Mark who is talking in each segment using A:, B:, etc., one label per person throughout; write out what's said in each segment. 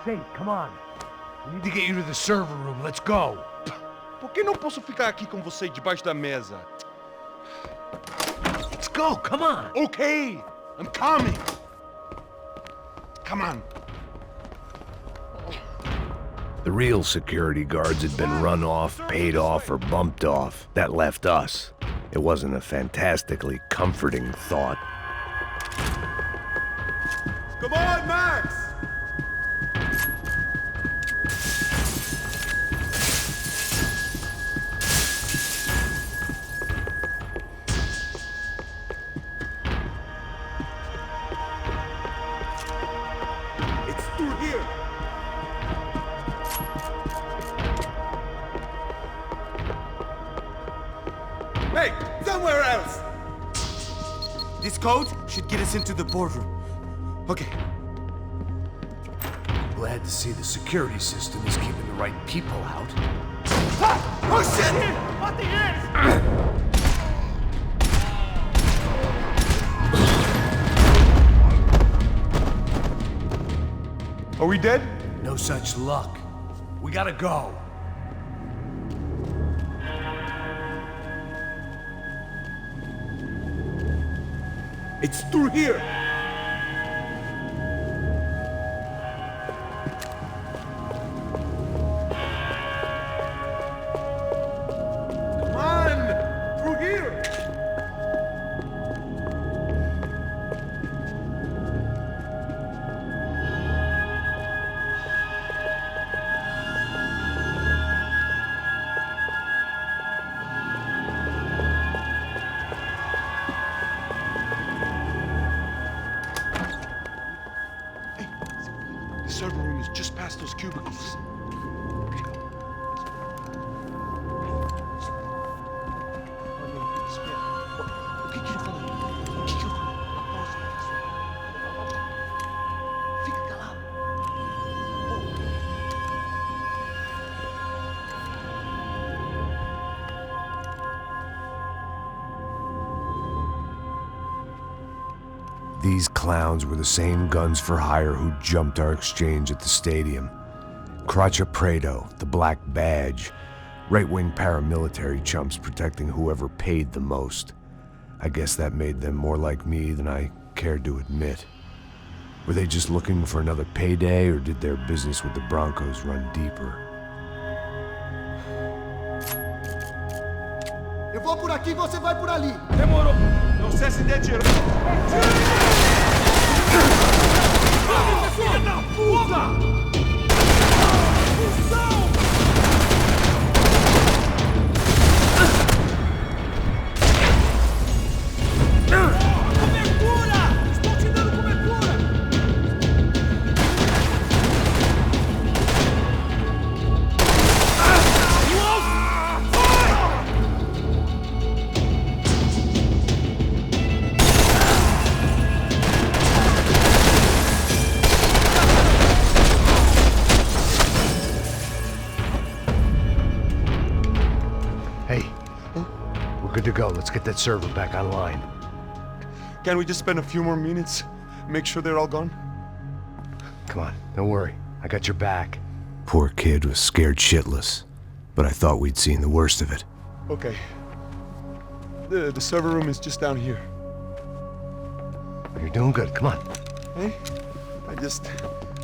A: safe. Come on. We need to get you to the server room. Let's go.
B: Por que não posso ficar aqui com você debaixo da mesa?
A: Let's go. Come on.
B: Okay, I'm coming. Come on.
A: The real security guards had been run off, paid off, or bumped off. That left us. It wasn't a fantastically comforting thought.
B: Come on, Max! It's through here. Hey, somewhere else!
C: This code should get us into the boardroom. Okay.
A: Glad to see the security system is keeping the right people out.
C: Oh shit! What the
B: Are we dead?
A: No such luck. We gotta go.
B: It's through here. Come on! Through here! The server room is just past those cubicles.
A: These clowns were the same guns for hire who jumped our exchange at the stadium. Craccia Prado, the Black Badge, right-wing paramilitary chumps protecting whoever paid the most. I guess that made them more like me than I cared to admit. Were they just looking for another payday, or did their business with the Broncos run deeper?
C: Eu vou por aqui, você vai por ali.
B: Demorou. Não cesse de atirar. Filha da puta!
A: Good to go. Let's get that server back online.
B: Can we just spend a few more minutes? Make sure they're all gone?
A: Come on, don't worry. I got your back. Poor kid was scared shitless, but I thought we'd seen the worst of it.
B: Okay. The server room is just down here.
A: You're doing good. Come on.
B: Hey,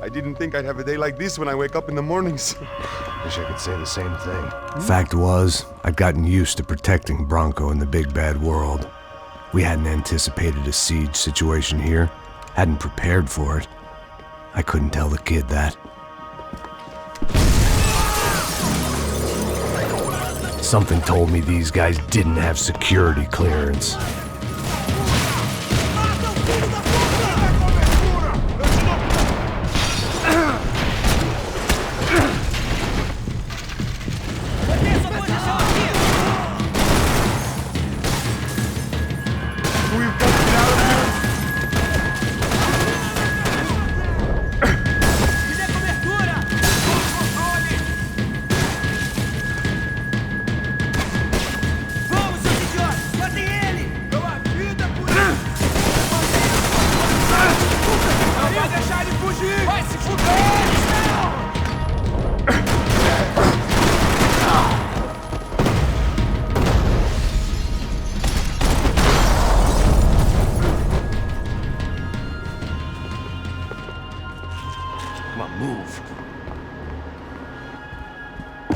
B: I didn't think I'd have a day like this when I wake up in the mornings.
A: Wish I could say the same thing. Fact was, I'd gotten used to protecting Bronco in the big bad world. We hadn't anticipated a siege situation here, hadn't prepared for it. I couldn't tell the kid that. Something told me these guys didn't have security clearance.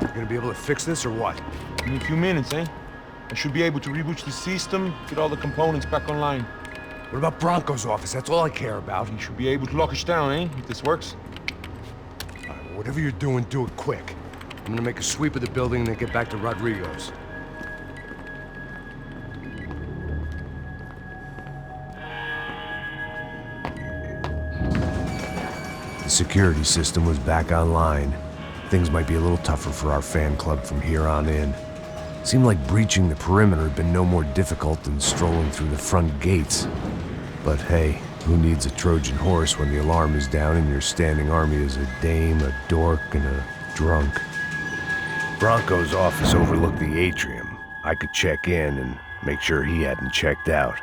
A: You gonna be able to fix this or what?
D: In a few minutes, eh? I should be able to reboot the system, get all the components back online.
A: What about Bronco's office? That's all I care about.
D: You should be able to lock us down, eh? If this works.
A: All right, well, whatever you're doing, do it quick. I'm gonna make a sweep of the building and then get back to Rodrigo's. The security system was back online. Things might be a little tougher for our fan club from here on in. Seemed like breaching the perimeter had been no more difficult than strolling through the front gates. But hey, who needs a Trojan horse when the alarm is down and your standing army is a dame, a dork, and a drunk? Bronco's office overlooked the atrium. I could check in and make sure he hadn't checked out.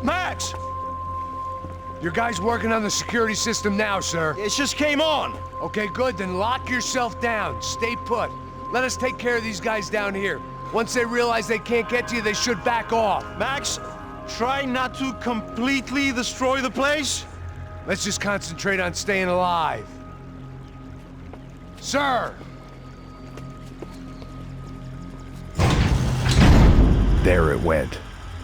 E: Max!
A: Your guy's working on the security system now, sir.
E: It just came on!
A: Okay, good, then lock yourself down. Stay put. Let us take care of these guys down here. Once they realize they can't get to you, they should back off.
E: Max, try not to completely destroy the place.
A: Let's just concentrate on staying alive. Sir! There it went.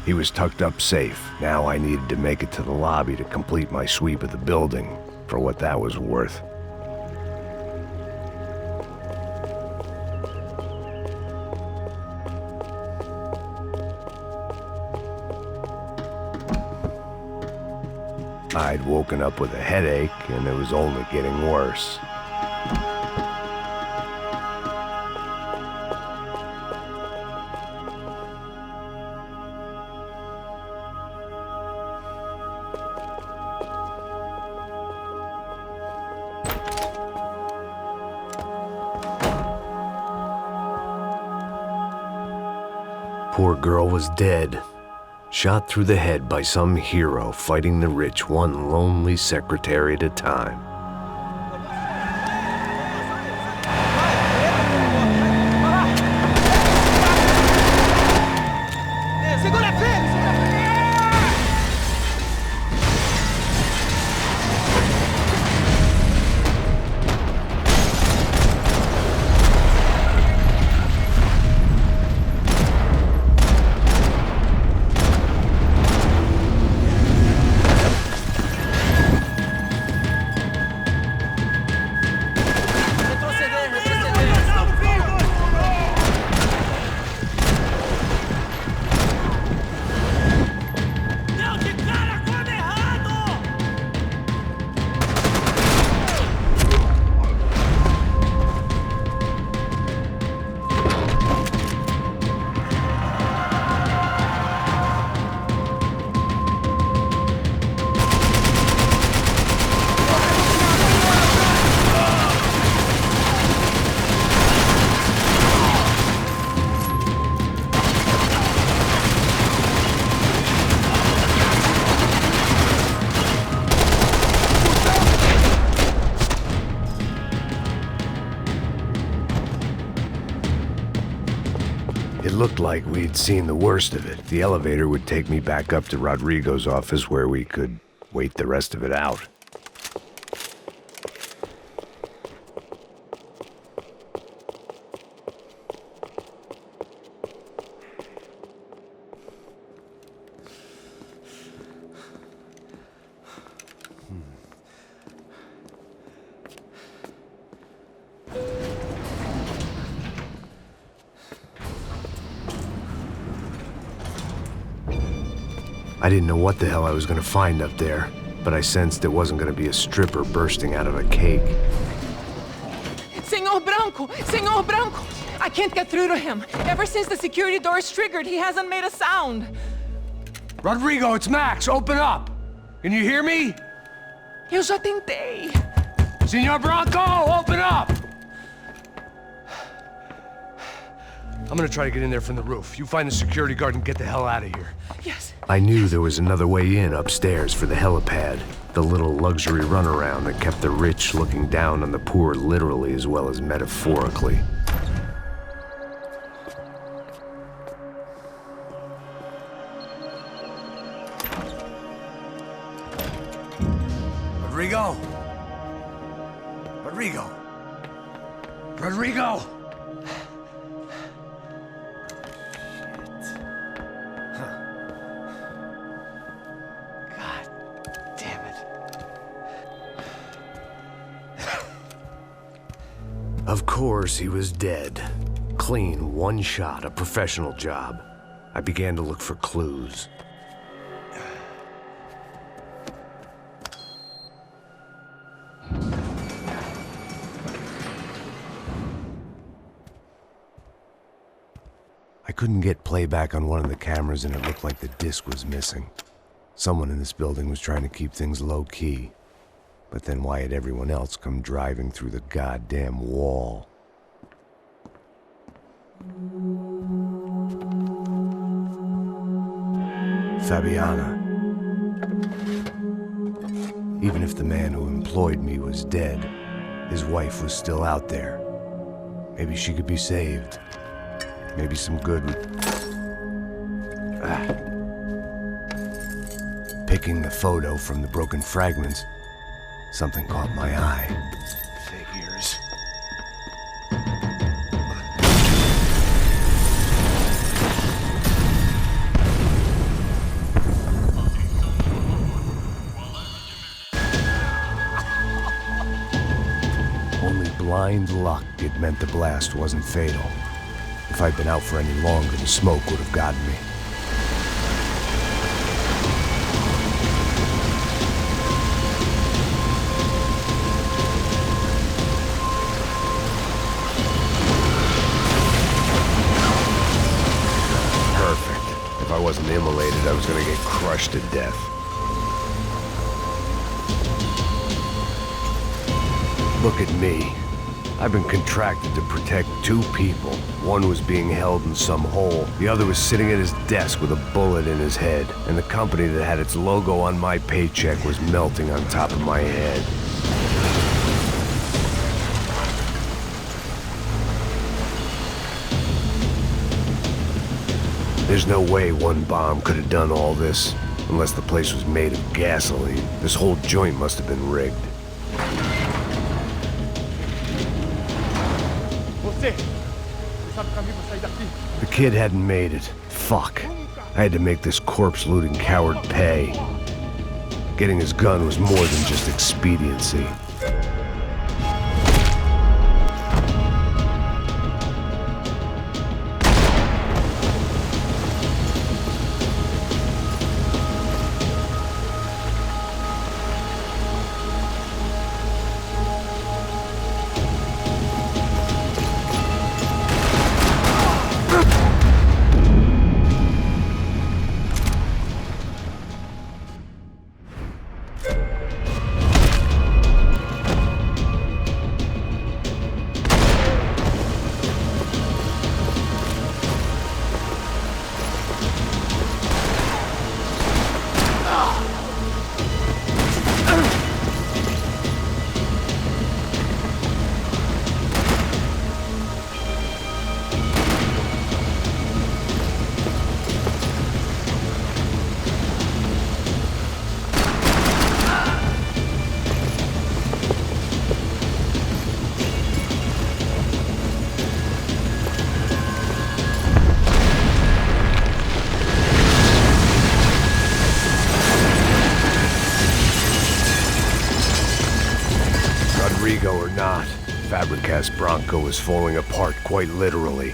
A: He was tucked up safe. Now I needed to make it to the lobby to complete my sweep of the building, for what that was worth. I'd woken up with a headache, and it was only getting worse. Poor girl was dead. Shot through the head by some hero fighting the rich one lonely secretary at a time. It looked like we'd seen the worst of it. The elevator would take me back up to Rodrigo's office where we could wait the rest of it out. I didn't know what the hell I was gonna find up there, but I sensed it wasn't gonna be a stripper bursting out of a cake.
F: Senor Branco! Senor Branco! I can't get through to him. Ever since the security door is triggered, he hasn't made a sound.
A: Rodrigo, it's Max! Open up! Can you hear me?
F: Eu já tentei.
A: Senor Branco, open up! I'm gonna try to get in there from the roof. You find the security guard and get the hell out of here.
F: Yes.
A: I knew there was another way in upstairs for the helipad. The little luxury runaround that kept the rich looking down on the poor literally as well as metaphorically.
G: Rodrigo! Rodrigo! Rodrigo!
A: Of course, he was dead. Clean, one shot, a professional job. I began to look for clues. I couldn't get playback on one of the cameras and it looked like the disc was missing. Someone in this building was trying to keep things low-key. But then why had everyone else come driving through the goddamn wall? Fabiana. Even if the man who employed me was dead, his wife was still out there. Maybe she could be saved. Maybe some good would... Picking the photo from the broken fragments, something caught my eye. Figures. Only blind luck it meant the blast wasn't fatal. If I'd been out for any longer, the smoke would have gotten me. Perfect. If I wasn't immolated, I was gonna get crushed to death. Look at me. I've been contracted to protect two people. One was being held in some hole. The other was sitting at his desk with a bullet in his head. And the company that had its logo on my paycheck was melting on top of my head. There's no way one bomb could have done all this. Unless the place was made of gasoline. This whole joint must have been rigged. The kid hadn't made it. Fuck. I had to make this corpse-looting coward pay. Getting his gun was more than just expediency. Rodrigo or not, Fabricas Bronco is falling apart quite literally.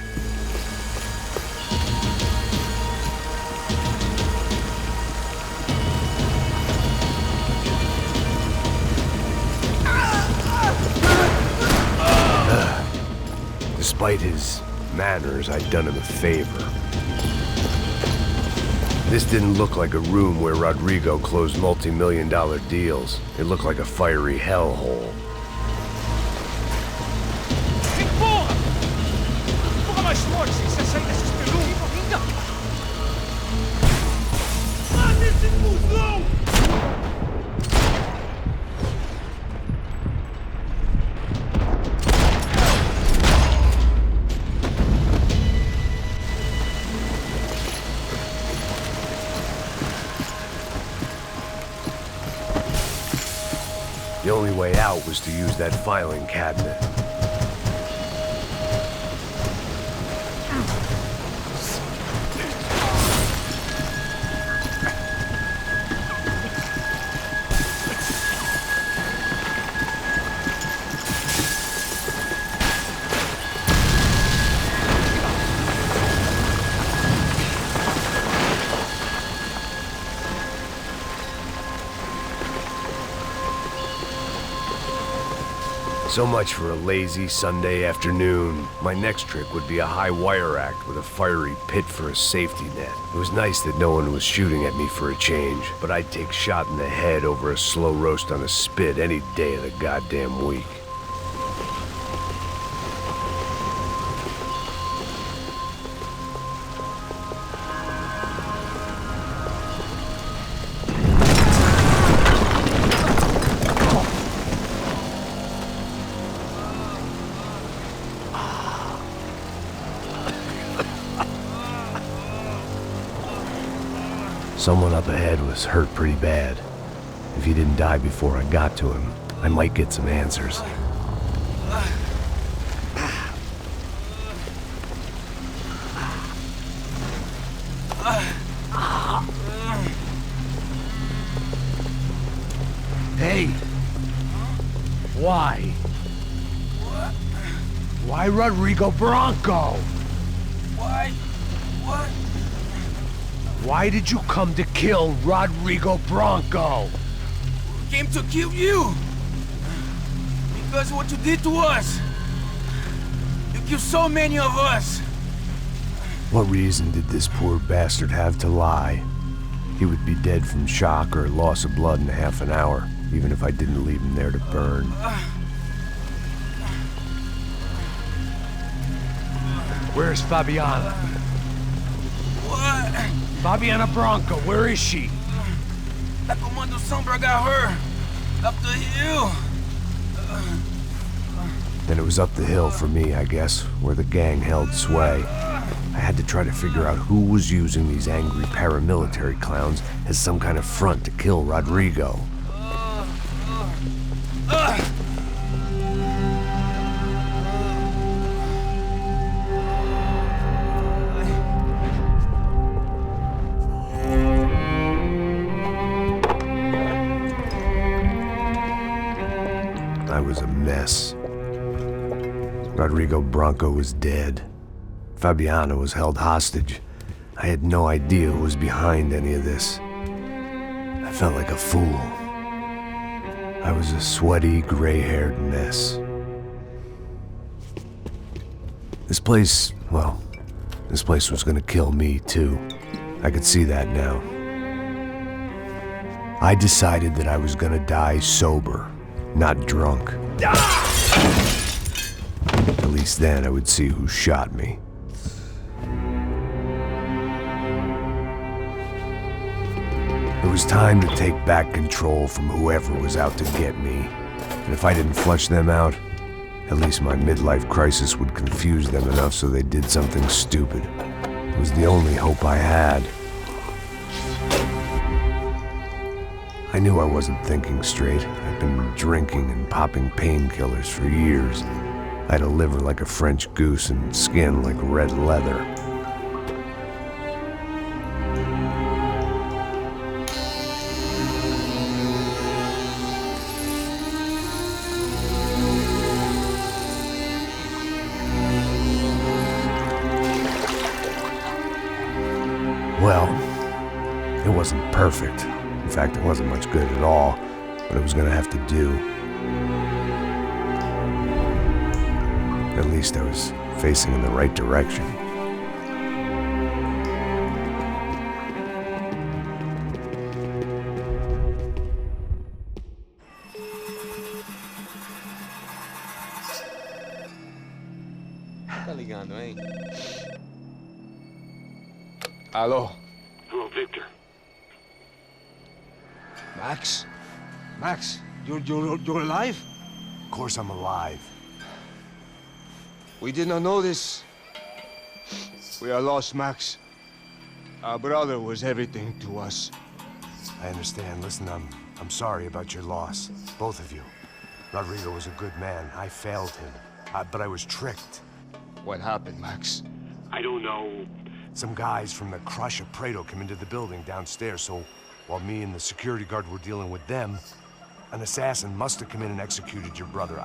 A: Despite his manners, I'd done him a favor. This didn't look like a room where Rodrigo closed multi-million-dollar deals. It looked like a fiery hellhole. The only way out was to use that filing cabinet. So much for a lazy Sunday afternoon. My next trick would be a high wire act with a fiery pit for a safety net. It was nice that no one was shooting at me for a change, but I'd take shot in the head over a slow roast on a spit any day of the goddamn week. Someone up ahead was hurt pretty bad. If he didn't die before I got to him, I might get some answers.
G: Hey! Why? Why Rodrigo Bronco?
H: Why? What?
G: Why did you come to kill Rodrigo Bronco?
H: We came to kill you! Because of what you did to us! You killed so many of us!
A: What reason did this poor bastard have to lie? He would be dead from shock or loss of blood in half an hour, even if I didn't leave him there to burn.
G: Where's Fabiana?
H: What?
G: Fabiana Bronco, where is she?
H: That Comando Sombra got her! Up the hill!
A: Then it was up the hill for me, I guess, where the gang held sway. I had to try to figure out who was using these angry paramilitary clowns as some kind of front to kill Rodrigo. I was a mess. Rodrigo Bronco was dead. Fabiana was held hostage. I had no idea who was behind any of this. I felt like a fool. I was a sweaty, gray-haired mess. This place, well, this place was gonna kill me too. I could see that now. I decided that I was gonna die sober, not drunk. At least then I would see who shot me. It was time to take back control from whoever was out to get me. And if I didn't flush them out, at least my midlife crisis would confuse them enough so they did something stupid. It was the only hope I had. I knew I wasn't thinking straight. I'd been drinking and popping painkillers for years. I had a liver like a French goose and skin like red leather. Well, it wasn't perfect. In fact, it wasn't much good at all, but it was gonna have to do. At least I was facing in the right direction.
C: Tá ligando, hein?
D: Alô?
I: Hello, Victor.
D: Max? Max, you're alive?
A: Of course I'm alive.
D: We did not know this. We are lost, Max. Our brother was everything to us.
A: I understand. Listen, I'm sorry about your loss, both of you. Rodrigo was a good man. I failed him, but I was tricked.
I: What happened, Max?
J: I don't know.
A: Some guys from the Crush of Prado came into the building downstairs, so while me and the security guard were dealing with them, an assassin must have come in and executed your brother.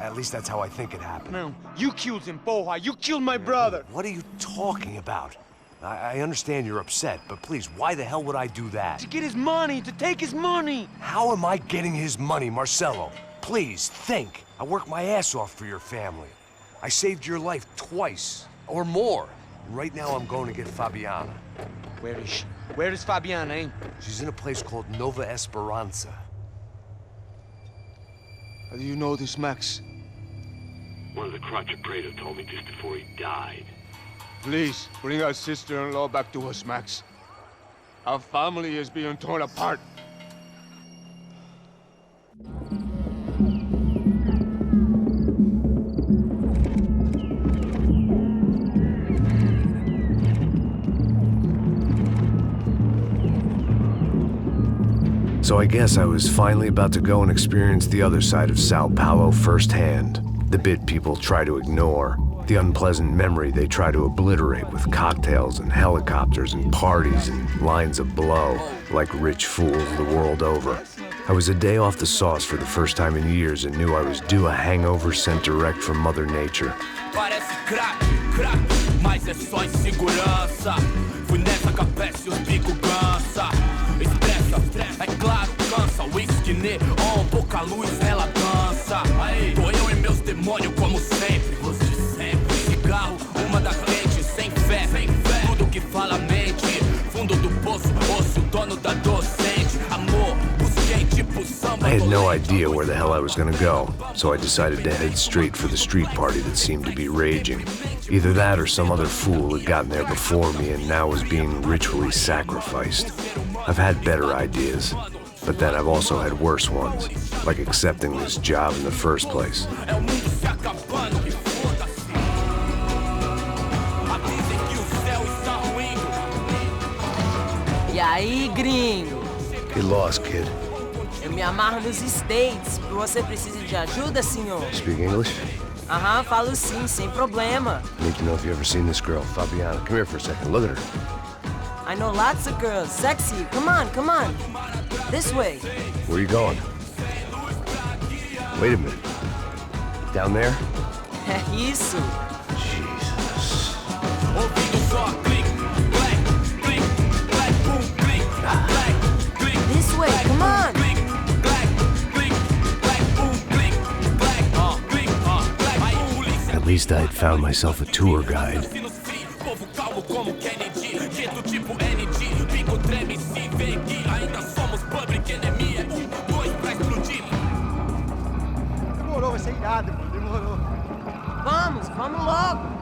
A: At least that's how I think it happened.
C: No, you killed him, Porra. You killed my brother.
A: What are you talking about? I understand you're upset, but please, why the hell would I do that?
C: To get his money, to take his money.
A: How am I getting his money, Marcelo? Please, think. I worked my ass off for your family. I saved your life twice, or more. Right now, I'm going to get Fabiana.
C: Where is she? Where is Fabiana, eh?
A: She's in a place called Nova Esperanza.
I: How do you know this, Max?
J: One of the Crotch of Prado told me just before he died.
I: Please, bring our sister-in-law back to us, Max. Our family is being torn apart.
A: So I guess I was finally about to go and experience the other side of Sao Paulo firsthand. The bit people try to ignore. The unpleasant memory they try to obliterate with cocktails and helicopters and parties and lines of blow, like rich fools the world over. I was a day off the sauce for the first time in years and knew I was due a hangover sent direct from Mother Nature.
H: Parece crack, crack, mas é só insegurança. Fui nessa capete, os bico cansa. Estressa, é claro, cansa. Whisky neon, pouca luz, ela dança. Tô eu e meus demônios como sempre. Você sempre. Cigarro, uma das lentes, sem fé. Tudo que fala mente. Fundo do poço, osso, dono da docente. Amor, busquei tipo samba.
A: I had no idea where the hell I was gonna go, so I decided to head straight for the street party that seemed to be raging. Either that or some other fool had gotten there before me and now was being ritually sacrificed. I've had better ideas, but then I've also had worse ones, like accepting this job in the first place.
K: E aí, gringo?
A: Get lost, kid.
K: Eu me amarro nos States. Você precisa de ajuda, senhor?
A: Speak English?
K: Aham, falo sim, sem problema.
A: Need to know if you ever seen this girl, Fabiana. Come here for a second. Look at her.
K: I know lots of girls. Sexy. Come on, come on. This way.
A: Where are you going? Wait a minute. Down there?
K: Isso.
A: Jesus.
K: This way, come on.
A: At least I had found myself a tour guide.
K: Demorou, vai ser irado, mano. Demorou. Vamos logo.